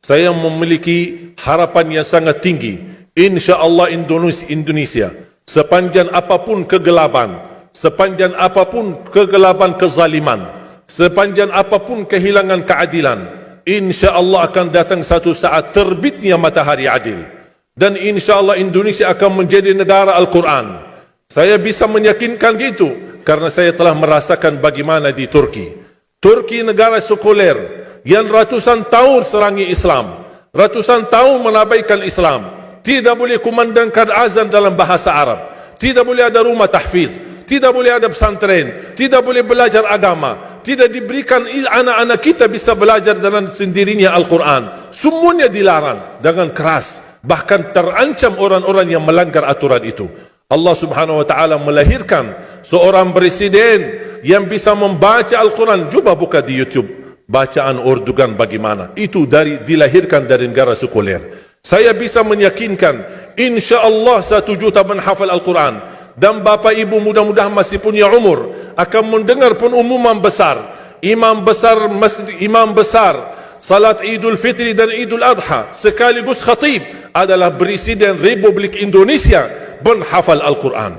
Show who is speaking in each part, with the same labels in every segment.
Speaker 1: saya memiliki harapan yang sangat tinggi. InsyaAllah Indonesia, sepanjang apapun kegelapan, sepanjang apapun kegelapan kezaliman, sepanjang apapun kehilangan keadilan, InsyaAllah akan datang satu saat terbitnya matahari adil. Dan InsyaAllah Indonesia akan menjadi negara Al-Quran. Saya bisa meyakinkan gitu karena saya telah merasakan bagaimana di Turki. Turki negara sekuler yang ratusan tahun serangi Islam, ratusan tahun menabaikan Islam, tidak boleh kumandangkan azan dalam bahasa Arab, tidak boleh ada rumah tahfiz, tidak boleh ada pesantren, tidak boleh belajar agama, tidak diberikan anak-anak kita bisa belajar dengan sendirinya Al-Quran. Semuanya dilarang dengan keras, bahkan terancam orang-orang yang melanggar aturan itu. Allah subhanahu wa ta'ala melahirkan seorang presiden yang bisa membaca Al-Quran. Coba buka di YouTube bacaan Erdogan bagaimana. Itu dilahirkan dari negara sekuler. Saya bisa meyakinkan InsyaAllah 1 juta menghafal Al-Quran. Dan bapa ibu mudah-mudahan masih punya umur akan mendengar pengumuman besar. Imam besar salat Idul Fitri dan Idul Adha sekaligus khatib adalah Presiden Republik Indonesia menghafal Al-Quran.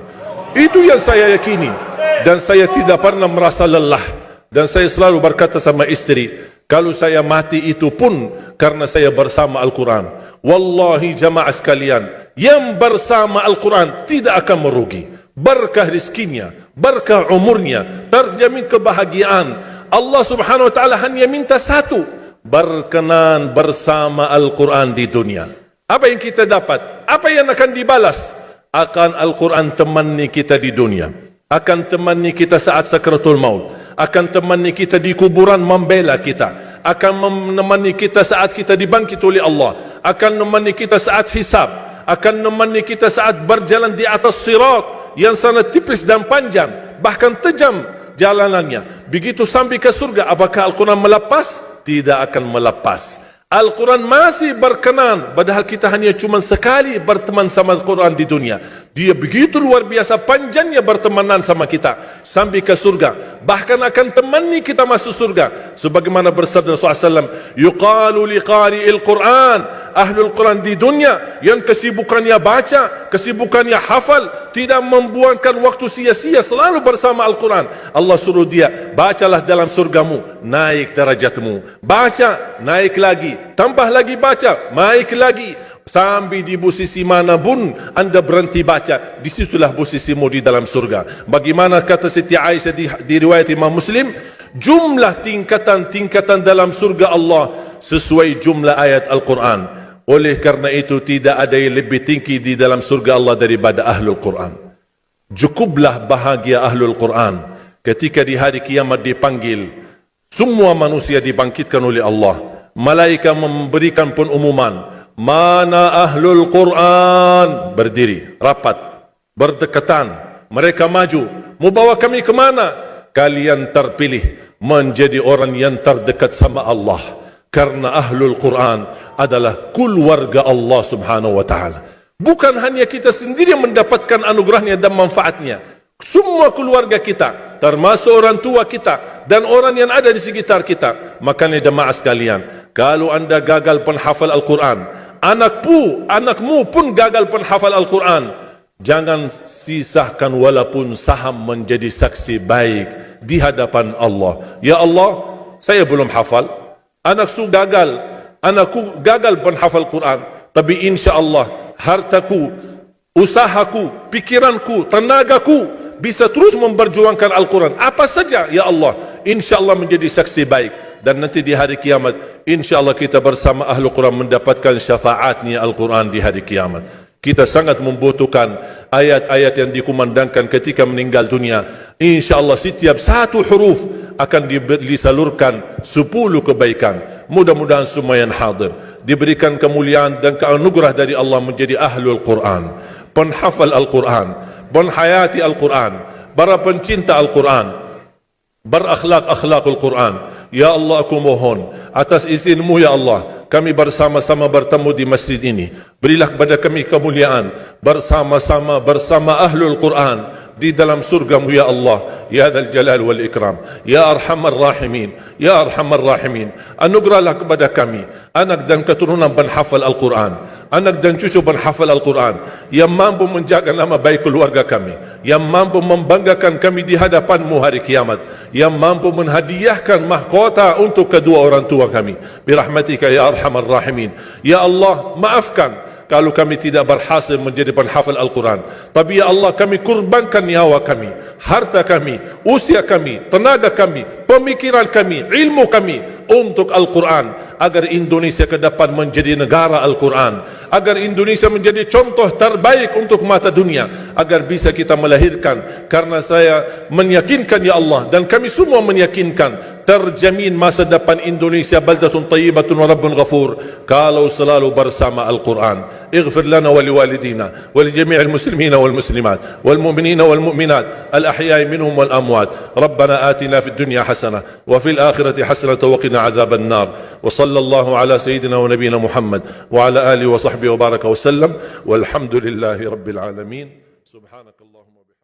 Speaker 1: Itu yang saya yakini. Dan saya tidak pernah merasa lelah. Dan saya selalu berkata sama istri, kalau saya mati itu pun karena saya bersama Al-Quran. Wallahi jamaah sekalian, yang bersama Al-Quran tidak akan merugi. Berkah rizkinya, berkah umurnya, terjamin kebahagiaan. Allah subhanahu wa ta'ala hanya minta satu, berkenan bersama Al-Quran di dunia. Apa yang kita dapat? Apa yang akan dibalas? Akan Al-Quran temani kita di dunia, akan temani kita saat sakratul maut, akan temani kita di kuburan membela kita, akan menemani kita saat kita dibangkit oleh Allah, akan menemani kita saat hisab, akan menemani kita saat berjalan di atas sirat yang sangat tipis dan panjang, bahkan tajam jalanannya. Begitu sampai ke surga, apakah Al-Quran melepas? Tidak akan melepas. Al-Quran masih berkenan, padahal kita hanya cuma sekali berteman sama Al-Quran di dunia. Dia begitu luar biasa panjangnya bertemanan sama kita sampai ke surga. Bahkan akan temani kita masuk surga. Sebagaimana bersabda SAW, yuqalu liqari'il Quran, ahlul Quran di dunia yang kesibukannya baca, kesibukannya hafal, tidak membuangkan waktu sia-sia, selalu bersama Al-Quran. Allah suruh dia, bacalah dalam surgamu, naik derajatmu. Baca, naik lagi, tambah lagi baca, naik lagi. Sampai di posisi mana pun anda berhenti baca, disitulah posisimu di dalam surga. Bagaimana kata Siti Aisyah di riwayat Imam Muslim, jumlah tingkatan-tingkatan dalam surga Allah sesuai jumlah ayat Al-Quran. Oleh karena itu tidak ada yang lebih tinggi di dalam surga Allah daripada Ahlul Quran. Cukuplah bahagia Ahlul Quran ketika di hari kiamat dipanggil, semua manusia dibangkitkan oleh Allah. Malaikat memberikan pengumuman, mana Ahlul Quran? Berdiri, rapat, berdekatan. Mereka maju, mau bawa kami ke mana? Kalian terpilih menjadi orang yang terdekat sama Allah. Karena Ahlul Quran adalah keluarga Allah subhanahu wa ta'ala. Bukan hanya kita sendiri yang mendapatkan anugerahnya dan manfaatnya. Semua keluarga kita, termasuk orang tua kita dan orang yang ada di sekitar kita. Makanya jemaah sekalian, kalau anda gagal penghafal Al-Quran, anakmu pun gagal penghafal Al-Quran, jangan sisakan walaupun saham menjadi saksi baik di hadapan Allah. Ya Allah, saya belum hafal, anakku gagal penghafal Quran, tapi insya-Allah hartaku, usahaku, pikiranku, tenagaku bisa terus memperjuangkan Al-Quran. Apa saja ya Allah, insya-Allah menjadi saksi baik. Dan nanti di hari kiamat, insya-Allah kita bersama Ahlul Quran mendapatkan syafaatnya Al-Quran di hari kiamat. Kita sangat membutuhkan ayat-ayat yang dikumandangkan ketika meninggal dunia. InsyaAllah setiap satu huruf akan disalurkan 10 kebaikan. Mudah-mudahan semua yang hadir diberikan kemuliaan dan keanugerah dari Allah menjadi Ahlul Quran, penghafal Al-Quran, penghayati Al-Quran, para pencinta Al-Quran, berakhlak-akhlakul Quran. Ya Allah, aku mohon atas izin-Mu ya Allah, kami bersama-sama bertemu di masjid ini. Berilah kepada kami kemuliaan bersama-sama bersama Ahlul Quran, di dalam surgamu ya Allah, ya Dzal Jalal wal Ikram, ya Arhamar Rahimin, ya Arhamar Rahimin. Anugerahlah kepada kami anak dan keturunan penghafal Al-Quran, anak dan cucu penghafal Al-Quran yang mampu menjaga nama baik keluarga kami, yang mampu membanggakan kami di hadapan-Mu hari kiamat, yang mampu menghadiahkan mahkota untuk kedua orang tua kami. Birahmatika ya Arhamar Rahimin. Ya Allah, maafkan kalau kami tidak berhasil menjadi penghafal Al-Quran. Tapi ya Allah, kami kurbankan nyawa kami, harta kami, usia kami, tenaga kami, pemikiran kami, ilmu kami untuk Al-Quran, agar Indonesia ke depan menjadi negara Al-Quran, agar Indonesia menjadi contoh terbaik untuk mata dunia, agar bisa kita melahirkan. Karena saya meyakinkan ya Allah, dan kami semua meyakinkan, terjamin masa depan Indonesia baldatun tayyibatun wa rabbun ghafur kalau selalu bersama Al-Quran. اغفر لنا ولوالدينا ولجميع المسلمين والمسلمات والمؤمنين والمؤمنات الأحياء منهم والأموات. ربنا آتنا في الدنيا حسنة وفي الآخرة حسنة وقنا عذاب النار. وصلى الله على سيدنا ونبينا محمد وعلى آله وصحبه وبارك وسلم والحمد لله رب العالمين. سبحانك اللهم وبحمدك.